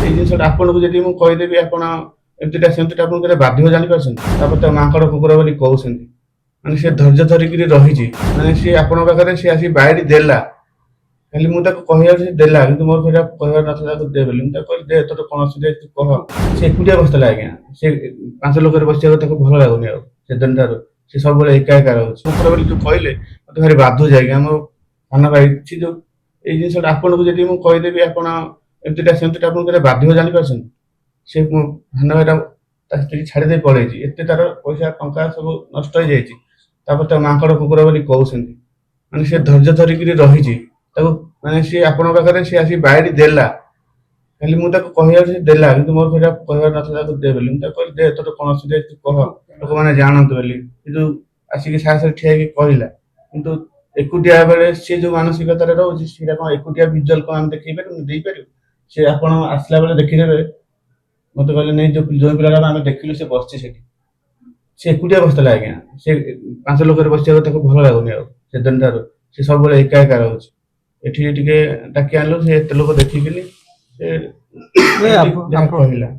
এই ଜିନିଷଟା ଆପଣଙ୍କୁ ଯଦି ମୁଁ କହିଦେବି ଆପଣ ଏମିତିଟା ସେମିତିଟା ଆପଣ କେତେ ବାଧିବ ଜାଣିପାରୁଛନ୍ତି। ତାପରେ ତ ମାଙ୍କଡ଼ କୁକୁର ବୋଲି କହୁଛନ୍ତି, ମାନେ ସେ ଧୈର୍ଯ୍ୟ ଧରିକିରି ରହିଛି, ମାନେ ସିଏ ଆପଣଙ୍କ ପାଖରେ ସିଏ ଆସିକି ବାଇଟ୍ ଦେଲା, ଖାଲି ମୁଁ ତାକୁ କହିବାକୁ ସେ ଦେଲା, କିନ୍ତୁ ମୋର ସେଇଟା କହିବାର ନଥିଲା ତାକୁ ଦେ ବୋଲି। ମୁଁ ତାକୁ କହିଲି ଦେ, ତୋର କଣ ଅସୁବିଧା ଅଛି ତୁ କହ। ସେ ଏକୁଟିଆ ବସିଥିଲା ଆଜ୍ଞା, ସେ 5 ଲୋକରେ ବସିବାକୁ ତାକୁ ଭଲ ଲାଗୁନି ଆଉ ସେଦିନଠାରୁ ସେ ସବୁବେଳେ ଏକା ଏକା ରହୁଛି। କୁକୁର ବୋଲି ଯୋଉ କହିଲେ ମତେ ଭାରି ବାଧୁଛି ଆଜ୍ଞା। ମୋ ସାନ ଭାଇ ସେ ଯୋଉ ଏଇ ଜିନିଷଟା ଆପଣଙ୍କୁ ଯଦି ମୁଁ କହିଦେବି ଆପଣ ଏମିତିଟା ସେମିତିଟା ଆପଣଙ୍କୁ କେତେ ବାଧିବ ଜାଣିପାରୁଛନ୍ତି। ସେ ମୋ ସାନ ଭାଇଟା ତା ସ୍ତ୍ରୀ ଛାଡ଼ି ଦେଇ ପଳେଇଛି, ଏତେ ତାର ପଇସା ଟଙ୍କା ସବୁ ନଷ୍ଟ ହେଇଯାଇଛି। ତାପରେ ତ ମାଙ୍କଡ଼ କୁକୁର ବୋଲି କହୁଛନ୍ତି, ମାନେ ସେ ଧୈର୍ଯ୍ୟ ଧରିକିରି ରହିଛି, ତାକୁ ମାନେ ସିଏ ଆପଣଙ୍କ ପାଖରେ ସିଏ ଆସିକି ବାଇଟ୍ ଦେଲା, ଖାଲି ମୁଁ ତାକୁ କହିବାକୁ ସେ ଦେଲା, କିନ୍ତୁ ମୋର ସେଇଟା କହିବାର ନଥିଲା ତାକୁ ଦେ ବୋଲି। ମୁଁ ତାକୁ କହିଲି ଦେ, ତୋର କଣ ଅସୁବିଧା ଅଛି ତୁ କହ, ଲୋକମାନେ ଜାଣନ୍ତୁ ବୋଲି। କିନ୍ତୁ ଆସିକି ସାହସରେ ଠିଆ ହେଇକି କହିଲା, କିନ୍ତୁ ଏକୁଟିଆ ବେଳେ ସିଏ ଯୋଉ ମାନସିକତାରେ ରହୁଛି ସେଇଟା କଣ ଏକୁଟିଆ ଭିଜୁଆଲ କଣ ଆମେ ଦେଖେଇ ପାରିବୁ ଦେଇପାରିବୁ। ସେ ଆପଣ ଆସିଲା ବେଳେ ଦେଖିଦେବେ, ମତେ କହିଲେ ନାଇଁ ଯୋଉ ପିଲାଟା ଆମେ ଦେଖିଲୁ ସେ ବସିଛି ସେଠି, ସେ ଏକୁଟିଆ ବସିଥିଲା ଆଜ୍ଞା। ସେ 5 ଲୋକରେ ବସିବାକୁ ତାକୁ ଭଲ ଲାଗୁନି ଆଉ ସେଦିନଠାରୁ ସେ ସବୁବେଳେ ଏକା ଏକା ରହୁଛି। ଏଠି ଟିକେ ଡାକି ଆଣିଲୁ, ସେ ଏତେ ଲୋକ ଦେଖିକିନି ସେ ନାଇଁ ଯାହା କହିଲା।